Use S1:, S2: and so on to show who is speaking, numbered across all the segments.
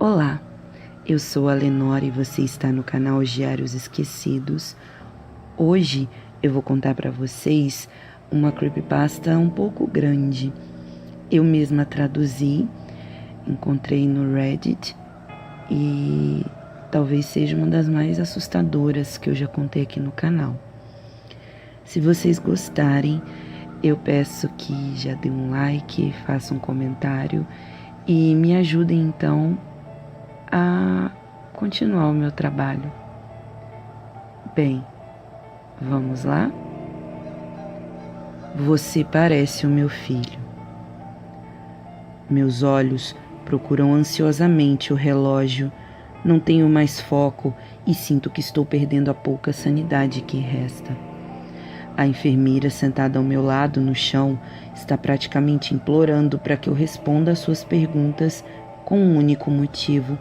S1: Olá, eu sou a Lenora e você está no canal Diários Esquecidos. Hoje eu vou contar para vocês uma creepypasta um pouco grande. Eu mesma traduzi, encontrei no Reddit e talvez seja uma das mais assustadoras que eu já contei aqui no canal. Se vocês gostarem, eu peço que já dê um like, faça um comentário e me ajudem então a continuar o meu trabalho. Bem, vamos lá? Você parece o meu filho. Meus olhos procuram ansiosamente o relógio. Não tenho mais foco e sinto que estou perdendo a pouca sanidade que resta. A enfermeira sentada ao meu lado no chão está praticamente implorando para que eu responda às suas perguntas com um único motivo: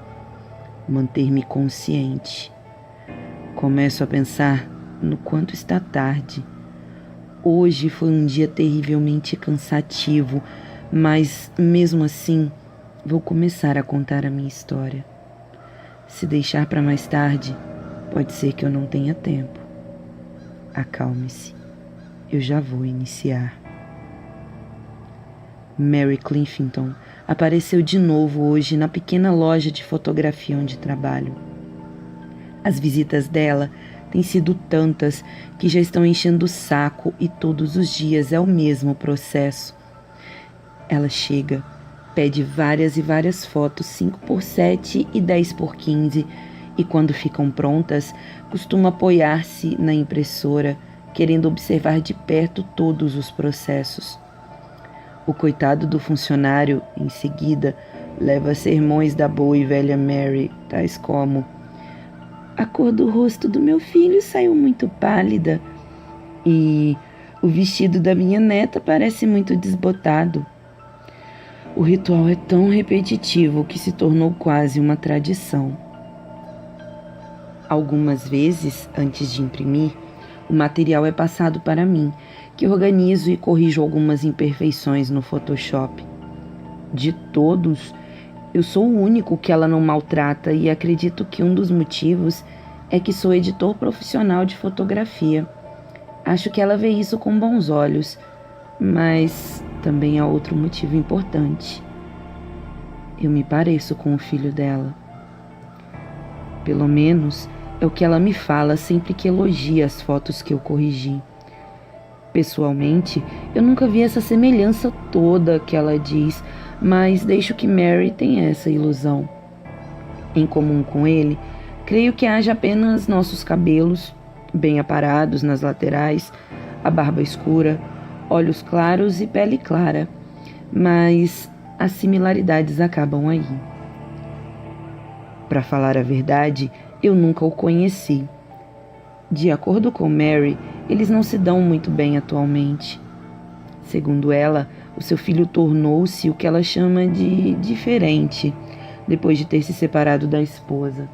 S1: manter-me consciente. Começo a pensar no quanto está tarde. Hoje foi um dia terrivelmente cansativo, mas mesmo assim vou começar a contar a minha história. Se deixar para mais tarde, pode ser que eu não tenha tempo. Acalme-se, eu já vou iniciar. Mary Clifton apareceu de novo hoje na pequena loja de fotografia onde trabalho. As visitas dela têm sido tantas que já estão enchendo o saco e todos os dias é o mesmo processo. Ela chega, pede várias e várias fotos 5x7 e 10x15 e quando ficam prontas, costuma apoiar-se na impressora, querendo observar de perto todos os processos. O coitado do funcionário, em seguida, leva sermões da boa e velha Mary, tais como: a cor do rosto do meu filho saiu muito pálida e o vestido da minha neta parece muito desbotado. O ritual é tão repetitivo que se tornou quase uma tradição. Algumas vezes, antes de imprimir, o material é passado para mim, que organizo e corrijo algumas imperfeições no Photoshop. De todos, eu sou o único que ela não maltrata e acredito que um dos motivos é que sou editor profissional de fotografia. Acho que ela vê isso com bons olhos, mas também há outro motivo importante. Eu me pareço com o filho dela. Pelo menos é o que ela me fala sempre que elogia as fotos que eu corrigi. Pessoalmente, eu nunca vi essa semelhança toda que ela diz, mas deixo que Mary tenha essa ilusão. Em comum com ele, creio que haja apenas nossos cabelos, bem aparados nas laterais, a barba escura, olhos claros e pele clara, mas as similaridades acabam aí. Para falar a verdade, eu nunca o conheci. De acordo com Mary, eles não se dão muito bem atualmente. Segundo ela, o seu filho tornou-se o que ela chama de diferente, depois de ter se separado da esposa.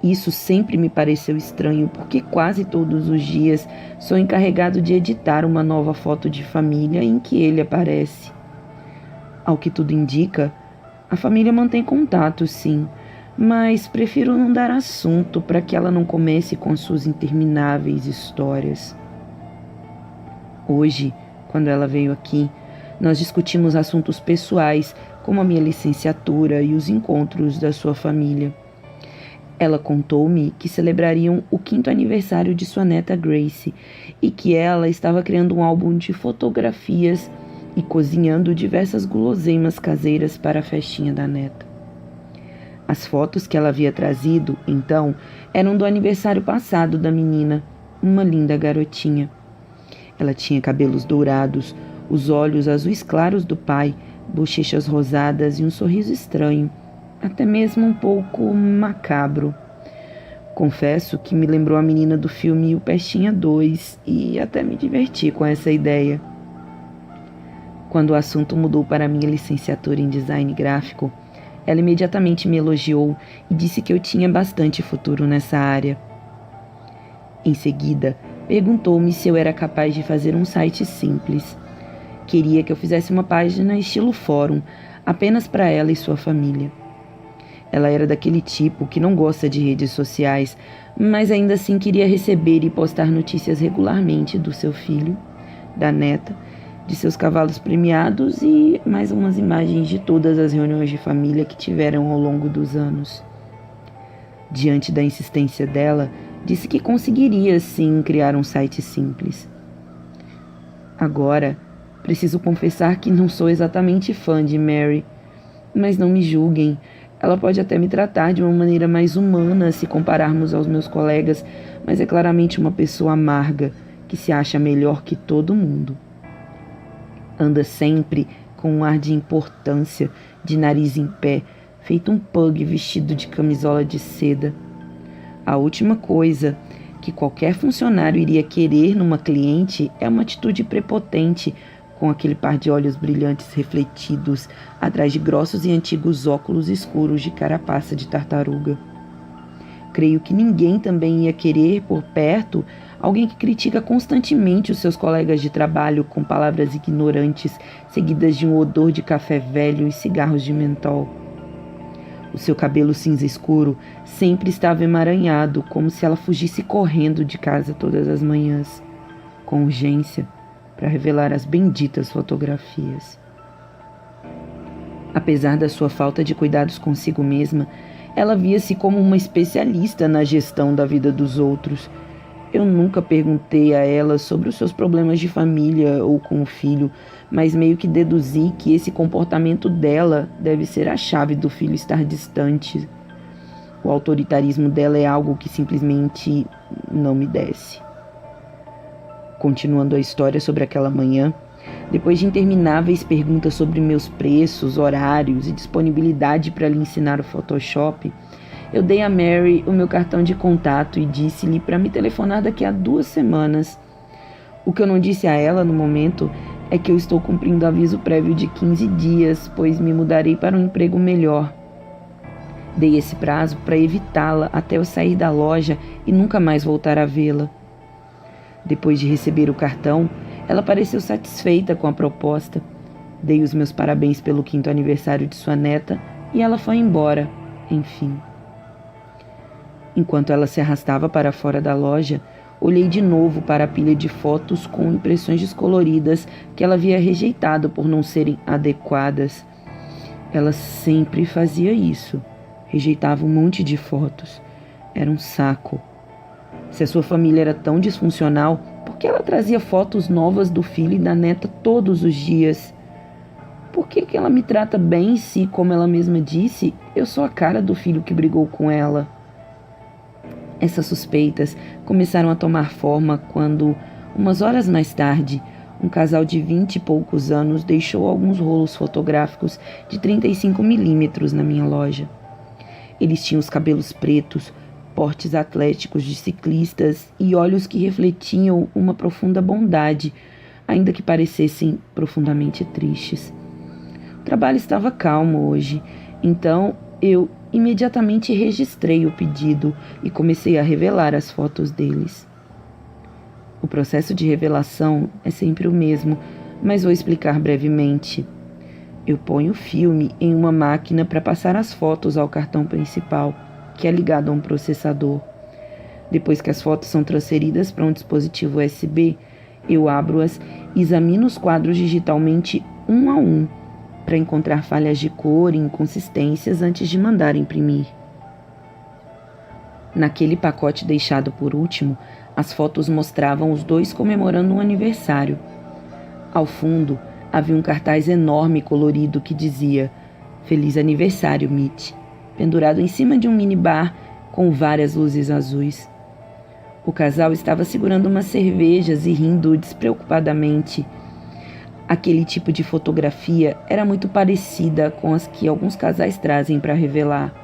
S1: Isso sempre me pareceu estranho, porque quase todos os dias sou encarregado de editar uma nova foto de família em que ele aparece. Ao que tudo indica, a família mantém contato, sim, mas prefiro não dar assunto para que ela não comece com suas intermináveis histórias. Hoje, quando ela veio aqui, nós discutimos assuntos pessoais, como a minha licenciatura e os encontros da sua família. Ela contou-me que celebrariam o 5º aniversário de sua neta Grace e que ela estava criando um álbum de fotografias e cozinhando diversas guloseimas caseiras para a festinha da neta. As fotos que ela havia trazido, então, eram do aniversário passado da menina, uma linda garotinha. Ela tinha cabelos dourados, os olhos azuis claros do pai, bochechas rosadas e um sorriso estranho, até mesmo um pouco macabro. Confesso que me lembrou a menina do filme O Pestinha 2 e até me diverti com essa ideia. Quando o assunto mudou para a minha licenciatura em design gráfico, ela imediatamente me elogiou e disse que eu tinha bastante futuro nessa área. Em seguida, perguntou-me se eu era capaz de fazer um site simples. Queria que eu fizesse uma página estilo fórum, apenas para ela e sua família. Ela era daquele tipo que não gosta de redes sociais, mas ainda assim queria receber e postar notícias regularmente do seu filho, da neta, de seus cavalos premiados e mais umas imagens de todas as reuniões de família que tiveram ao longo dos anos. Diante da insistência dela, disse que conseguiria sim criar um site simples. Agora, preciso confessar que não sou exatamente fã de Mary, mas não me julguem. Ela pode até me tratar de uma maneira mais humana se compararmos aos meus colegas, mas é claramente uma pessoa amarga, que se acha melhor que todo mundo. Anda sempre com um ar de importância, de nariz em pé, feito um pug vestido de camisola de seda. A última coisa que qualquer funcionário iria querer numa cliente é uma atitude prepotente, com aquele par de olhos brilhantes refletidos atrás de grossos e antigos óculos escuros de carapaça de tartaruga. Creio que ninguém também ia querer por perto alguém que critica constantemente os seus colegas de trabalho com palavras ignorantes, seguidas de um odor de café velho e cigarros de mentol. O seu cabelo cinza escuro sempre estava emaranhado, como se ela fugisse correndo de casa todas as manhãs, com urgência, para revelar as benditas fotografias. Apesar da sua falta de cuidados consigo mesma, ela via-se como uma especialista na gestão da vida dos outros. Eu nunca perguntei a ela sobre os seus problemas de família ou com o filho, mas meio que deduzi que esse comportamento dela deve ser a chave do filho estar distante. O autoritarismo dela é algo que simplesmente não me desce. Continuando a história sobre aquela manhã, depois de intermináveis perguntas sobre meus preços, horários e disponibilidade para lhe ensinar o Photoshop, eu dei a Mary o meu cartão de contato e disse-lhe para me telefonar daqui a 2 semanas. O que eu não disse a ela no momento é que eu estou cumprindo aviso prévio de 15 dias, pois me mudarei para um emprego melhor. Dei esse prazo para evitá-la até eu sair da loja e nunca mais voltar a vê-la. Depois de receber o cartão, ela pareceu satisfeita com a proposta. Dei os meus parabéns pelo 5º aniversário de sua neta e ela foi embora, enfim. Enquanto ela se arrastava para fora da loja, olhei de novo para a pilha de fotos com impressões descoloridas que ela havia rejeitado por não serem adequadas. Ela sempre fazia isso. Rejeitava um monte de fotos. Era um saco. Se a sua família era tão disfuncional, por que ela trazia fotos novas do filho e da neta todos os dias? Por que ela me trata bem se, como ela mesma disse, eu sou a cara do filho que brigou com ela? Essas suspeitas começaram a tomar forma quando, umas horas mais tarde, um casal de 20 e poucos anos deixou alguns rolos fotográficos de 35 milímetros na minha loja. Eles tinham os cabelos pretos, portes atléticos de ciclistas e olhos que refletiam uma profunda bondade, ainda que parecessem profundamente tristes. O trabalho estava calmo hoje, então eu imediatamente registrei o pedido e comecei a revelar as fotos deles. O processo de revelação é sempre o mesmo, mas vou explicar brevemente. Eu ponho o filme em uma máquina para passar as fotos ao cartão principal, que é ligado a um processador. Depois que as fotos são transferidas para um dispositivo USB, eu abro-as e examino os quadros digitalmente um a um, para encontrar falhas de cor e inconsistências antes de mandar imprimir. Naquele pacote deixado por último, as fotos mostravam os dois comemorando um aniversário. Ao fundo, havia um cartaz enorme e colorido que dizia "Feliz aniversário, Mitch", pendurado em cima de um minibar com várias luzes azuis. O casal estava segurando umas cervejas e rindo despreocupadamente. Aquele tipo de fotografia era muito parecida com as que alguns casais trazem para revelar.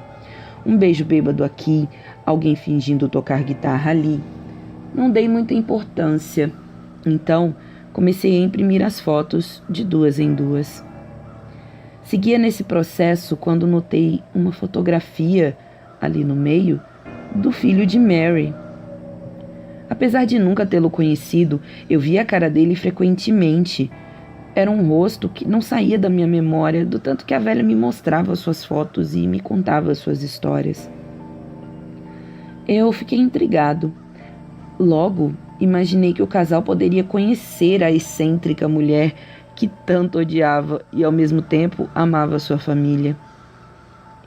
S1: Um beijo bêbado aqui, alguém fingindo tocar guitarra ali. Não dei muita importância. Então, comecei a imprimir as fotos de 2 em 2. Seguia nesse processo quando notei uma fotografia, ali no meio, do filho de Mary. Apesar de nunca tê-lo conhecido, eu via a cara dele frequentemente. Era um rosto que não saía da minha memória, do tanto que a velha me mostrava suas fotos e me contava suas histórias. Eu fiquei intrigado. Logo, imaginei que o casal poderia conhecer a excêntrica mulher que tanto odiava e, ao mesmo tempo, amava sua família.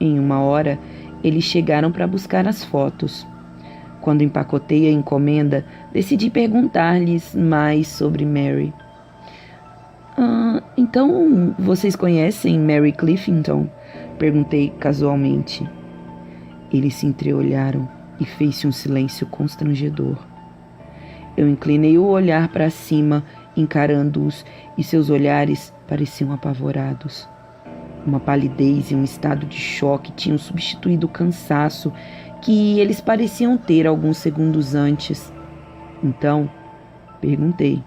S1: Em uma hora, eles chegaram para buscar as fotos. Quando empacotei a encomenda, decidi perguntar-lhes mais sobre Mary. Então, vocês conhecem Mary Clifton? Perguntei casualmente. Eles se entreolharam e fez-se um silêncio constrangedor. Eu inclinei o olhar para cima, encarando-os, e seus olhares pareciam apavorados. Uma palidez e um estado de choque tinham substituído o cansaço que eles pareciam ter alguns segundos antes. Então, perguntei.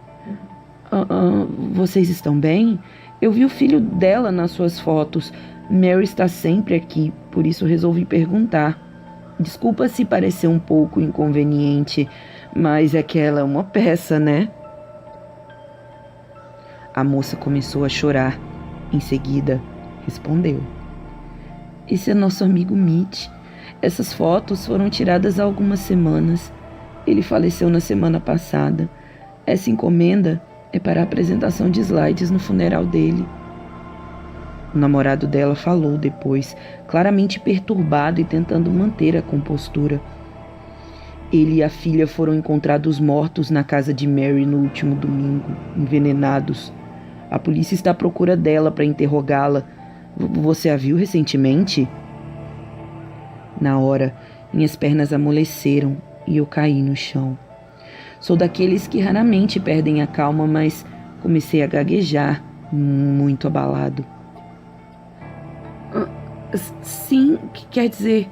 S1: Vocês estão bem? Eu vi o filho dela nas suas fotos. Mary está sempre aqui, por isso resolvi perguntar. Desculpa se parecer um pouco inconveniente, mas é que ela é uma peça, né? A moça começou a chorar. Em seguida, respondeu. Esse é nosso amigo Mitch. Essas fotos foram tiradas há algumas semanas. Ele faleceu na semana passada. Essa encomenda é para a apresentação de slides no funeral dele. O namorado dela falou depois, claramente perturbado e tentando manter a compostura. Ele e a filha foram encontrados mortos na casa de Mary no último domingo, envenenados. A polícia está à procura dela para interrogá-la. Você a viu recentemente? Na hora, minhas pernas amoleceram e eu caí no chão. Sou daqueles que raramente perdem a calma, mas comecei a gaguejar, muito abalado. Sim, quer dizer,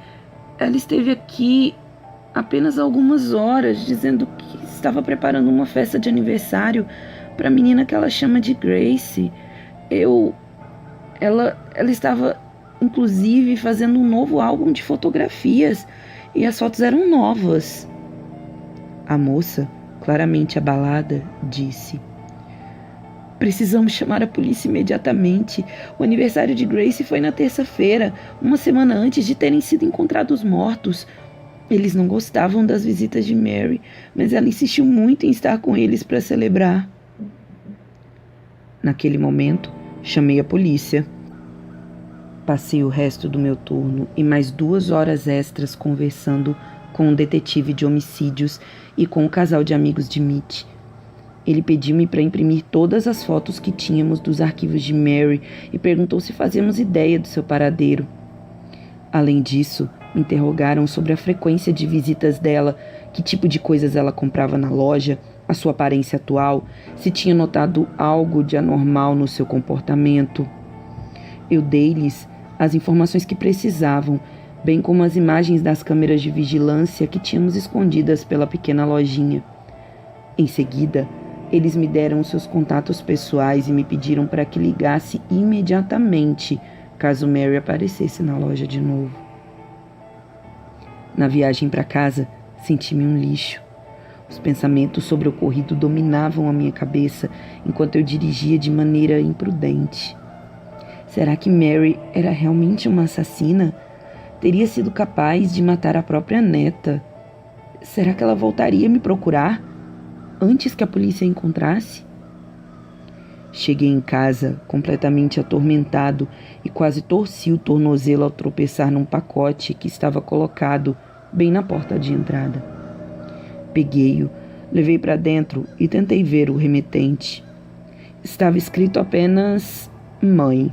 S1: ela esteve aqui apenas algumas horas, dizendo que estava preparando uma festa de aniversário para a menina que ela chama de Grace. Ela estava, inclusive, fazendo um novo álbum de fotografias e as fotos eram novas. A moça, claramente abalada, disse: Precisamos chamar a polícia imediatamente. O aniversário de Grace foi na terça-feira, uma semana antes de terem sido encontrados mortos. Eles não gostavam das visitas de Mary, mas ela insistiu muito em estar com eles para celebrar. Naquele momento, chamei a polícia. Passei o resto do meu turno e mais 2 horas extras conversando com um detetive de homicídios e com o casal de amigos de Mitch. Ele pediu-me para imprimir todas as fotos que tínhamos dos arquivos de Mary e perguntou se fazíamos ideia do seu paradeiro. Além disso, me interrogaram sobre a frequência de visitas dela, que tipo de coisas ela comprava na loja, a sua aparência atual, se tinha notado algo de anormal no seu comportamento. Eu dei-lhes as informações que precisavam, bem como as imagens das câmeras de vigilância que tínhamos escondidas pela pequena lojinha. Em seguida, eles me deram seus contatos pessoais e me pediram para que ligasse imediatamente caso Mary aparecesse na loja de novo. Na viagem para casa, senti-me um lixo. Os pensamentos sobre o ocorrido dominavam a minha cabeça enquanto eu dirigia de maneira imprudente. Será que Mary era realmente uma assassina? Teria sido capaz de matar a própria neta? Será que ela voltaria a me procurar antes que a polícia a encontrasse? Cheguei em casa completamente atormentado e quase torci o tornozelo ao tropeçar num pacote que estava colocado bem na porta de entrada. Peguei-o, levei para dentro e tentei ver o remetente. Estava escrito apenas Mãe.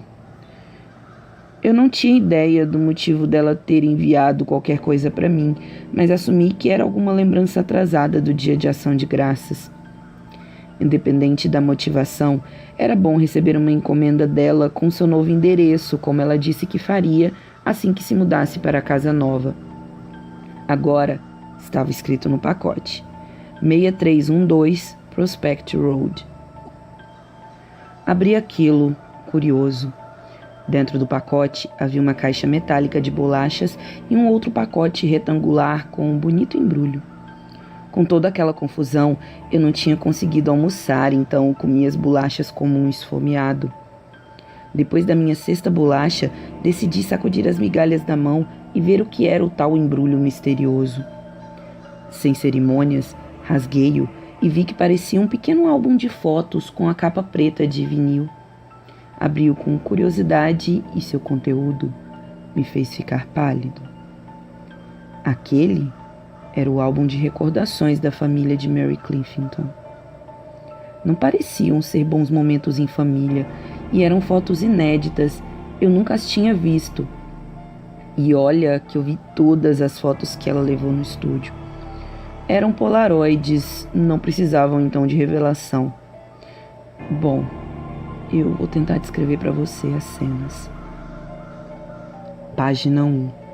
S1: Eu não tinha ideia do motivo dela ter enviado qualquer coisa para mim, mas assumi que era alguma lembrança atrasada do Dia de Ação de Graças. Independente da motivação, era bom receber uma encomenda dela com seu novo endereço, como ela disse que faria assim que se mudasse para a casa nova. Agora, estava escrito no pacote: 6312 Prospect Road. Abri aquilo, curioso. Dentro do pacote havia uma caixa metálica de bolachas e um outro pacote retangular com um bonito embrulho. Com toda aquela confusão, eu não tinha conseguido almoçar, então comi as bolachas como um esfomeado. Depois da minha sexta bolacha, decidi sacudir as migalhas da mão e ver o que era o tal embrulho misterioso. Sem cerimônias, rasguei-o e vi que parecia um pequeno álbum de fotos com a capa preta de vinil. Abri-o com curiosidade e seu conteúdo me fez ficar pálido. Aquele era o álbum de recordações da família de Mary Clifton. Não pareciam ser bons momentos em família e eram fotos inéditas, eu nunca as tinha visto. E olha que eu vi todas as fotos que ela levou no estúdio. Eram polaroides, não precisavam então de revelação. Bom, eu vou tentar descrever para você as cenas. Página 1.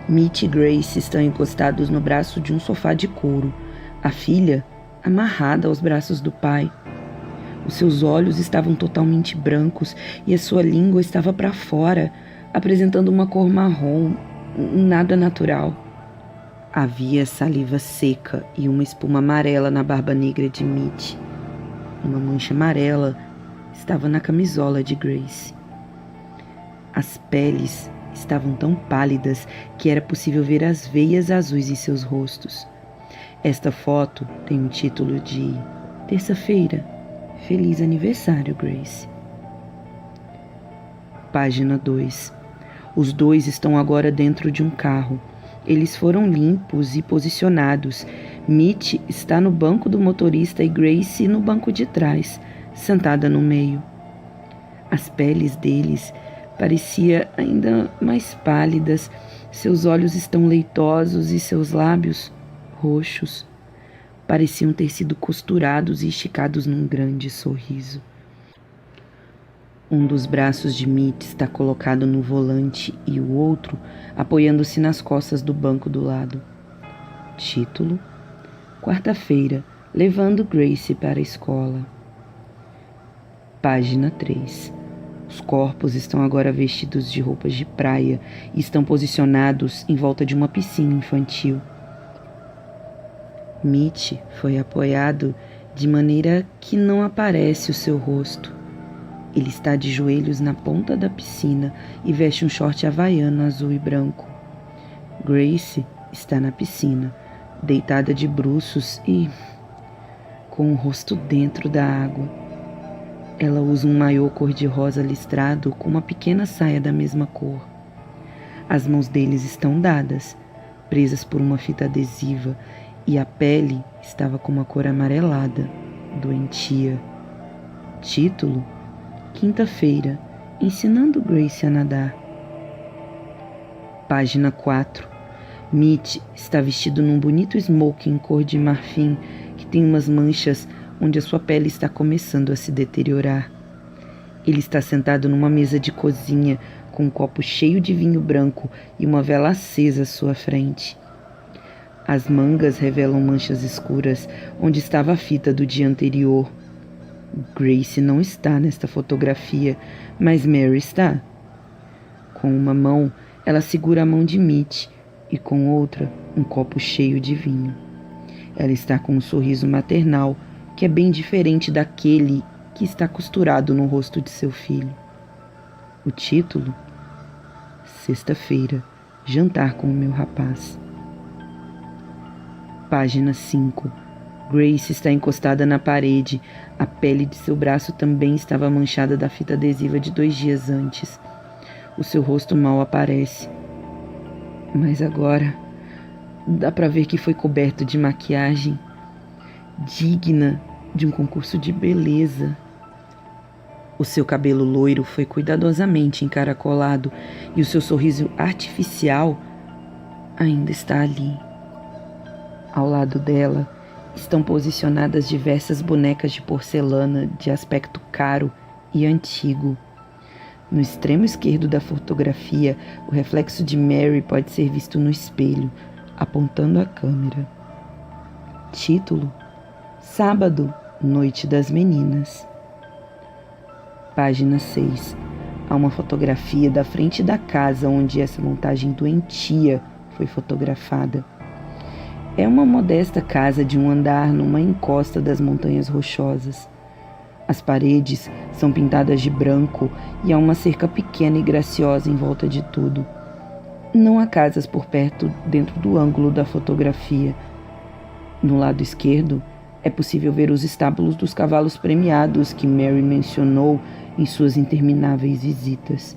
S1: Mitch e Grace estão encostados no braço de um sofá de couro, a filha amarrada aos braços do pai. Os seus olhos estavam totalmente brancos e a sua língua estava para fora, apresentando uma cor marrom, nada natural. Havia saliva seca e uma espuma amarela na barba negra de Mitch. Uma mancha amarela estava na camisola de Grace. As peles estavam tão pálidas que era possível ver as veias azuis em seus rostos. Esta foto tem o título de Terça-feira. Feliz aniversário, Grace. Página 2. Os dois estão agora dentro de um carro. Eles foram limpos e posicionados. Mitch está no banco do motorista e Grace no banco de trás, sentada no meio. As peles deles pareciam ainda mais pálidas, seus olhos estão leitosos e seus lábios roxos. Pareciam ter sido costurados e esticados num grande sorriso. Um dos braços de Mitch está colocado no volante e o outro apoiando-se nas costas do banco do lado. Título: Quarta-feira, levando Grace para a escola. Página 3. Os corpos estão agora vestidos de roupas de praia e estão posicionados em volta de uma piscina infantil. Mitch foi apoiado de maneira que não aparece o seu rosto. Ele está de joelhos na ponta da piscina e veste um short havaiano azul e branco. Grace está na piscina, deitada de bruços e com o rosto dentro da água. Ela usa um maiô cor-de-rosa listrado com uma pequena saia da mesma cor. As mãos deles estão dadas, presas por uma fita adesiva, e a pele estava com uma cor amarelada, doentia. Título: Quinta-feira, ensinando Grace a nadar. Página 4. Mitch está vestido num bonito smoking cor de marfim que tem umas manchas onde a sua pele está começando a se deteriorar. Ele está sentado numa mesa de cozinha com um copo cheio de vinho branco e uma vela acesa à sua frente. As mangas revelam manchas escuras onde estava a fita do dia anterior. Grace não está nesta fotografia, mas Mary está. Com uma mão, ela segura a mão de Mitch e com outra, um copo cheio de vinho. Ela está com um sorriso maternal, que é bem diferente daquele que está costurado no rosto de seu filho. O título: Sexta-feira, jantar com o meu rapaz. Página 5. Grace está encostada na parede. A pele de seu braço também estava manchada da fita adesiva de 2 dias antes. O seu rosto mal aparece. Mas agora dá para ver que foi coberto de maquiagem, digna de um concurso de beleza. O seu cabelo loiro foi cuidadosamente encaracolado e o seu sorriso artificial ainda está ali. Ao lado dela estão posicionadas diversas bonecas de porcelana de aspecto caro e antigo. No extremo esquerdo da fotografia, o reflexo de Mary pode ser visto no espelho, apontando a câmera. Título: Sábado, Noite das Meninas. Página 6. Há uma fotografia da frente da casa onde essa montagem doentia foi fotografada. É uma modesta casa de um andar numa encosta das Montanhas Rochosas. As paredes são pintadas de branco e há uma cerca pequena e graciosa em volta de tudo. Não há casas por perto dentro do ângulo da fotografia. No lado esquerdo, é possível ver os estábulos dos cavalos premiados que Mary mencionou em suas intermináveis visitas.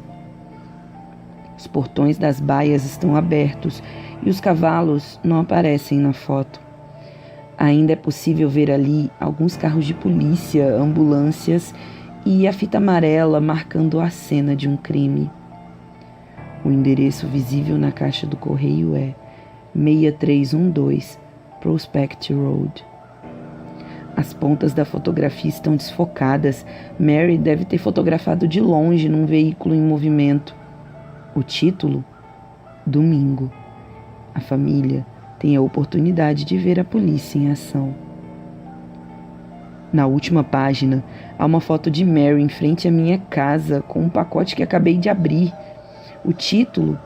S1: Os portões das baias estão abertos e os cavalos não aparecem na foto. Ainda é possível ver ali alguns carros de polícia, ambulâncias e a fita amarela marcando a cena de um crime. O endereço visível na caixa do correio é 6312 Prospect Road. As pontas da fotografia estão desfocadas. Mary deve ter fotografado de longe num veículo em movimento. O título? Domingo. A família tem a oportunidade de ver a polícia em ação. Na última página, há uma foto de Mary em frente à minha casa com um pacote que acabei de abrir. O título?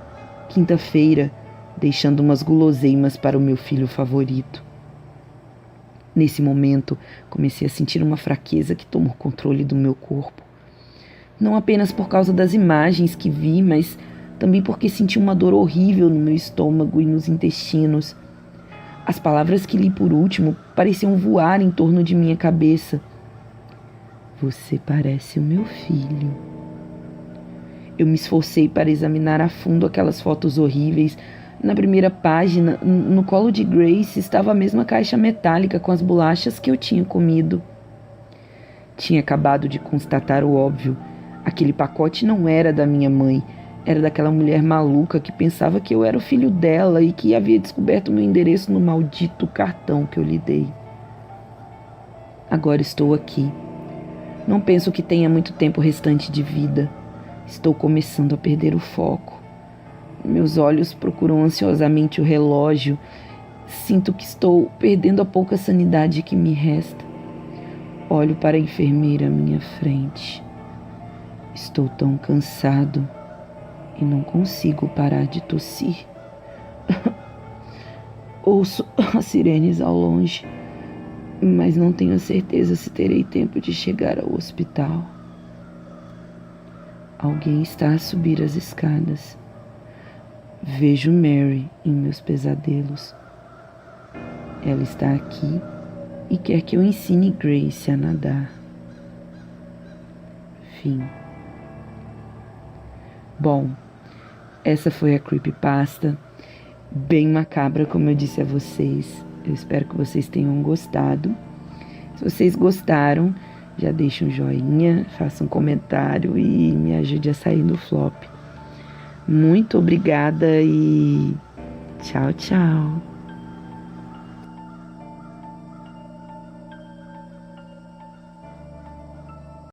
S1: Quinta-feira, deixando umas guloseimas para o meu filho favorito. Nesse momento, comecei a sentir uma fraqueza que tomou controle do meu corpo. Não apenas por causa das imagens que vi, mas também porque senti uma dor horrível no meu estômago e nos intestinos. As palavras que li por último pareciam voar em torno de minha cabeça. Você parece o meu filho. Eu me esforcei para examinar a fundo aquelas fotos horríveis. Na primeira página, no colo de Grace, estava a mesma caixa metálica com as bolachas que eu tinha comido. Tinha acabado de constatar o óbvio. Aquele pacote não era da minha mãe. Era daquela mulher maluca que pensava que eu era o filho dela e que havia descoberto meu endereço no maldito cartão que eu lhe dei. Agora estou aqui. Não penso que tenha muito tempo restante de vida. Estou começando a perder o foco. Meus olhos procuram ansiosamente o relógio. Sinto que estou perdendo a pouca sanidade que me resta. Olho para a enfermeira à minha frente. Estou tão cansado e não consigo parar de tossir. Ouço as sirenes ao longe, mas não tenho certeza se terei tempo de chegar ao hospital. Alguém está a subir as escadas. Vejo Mary em meus pesadelos. Ela está aqui e quer que eu ensine Grace a nadar. Fim. Bom, essa foi a creepypasta, bem macabra, como eu disse a vocês. Eu espero que vocês tenham gostado. Se vocês gostaram, já deixa um joinha, faça um comentário e me ajude a sair do flop. Muito obrigada e tchau, tchau.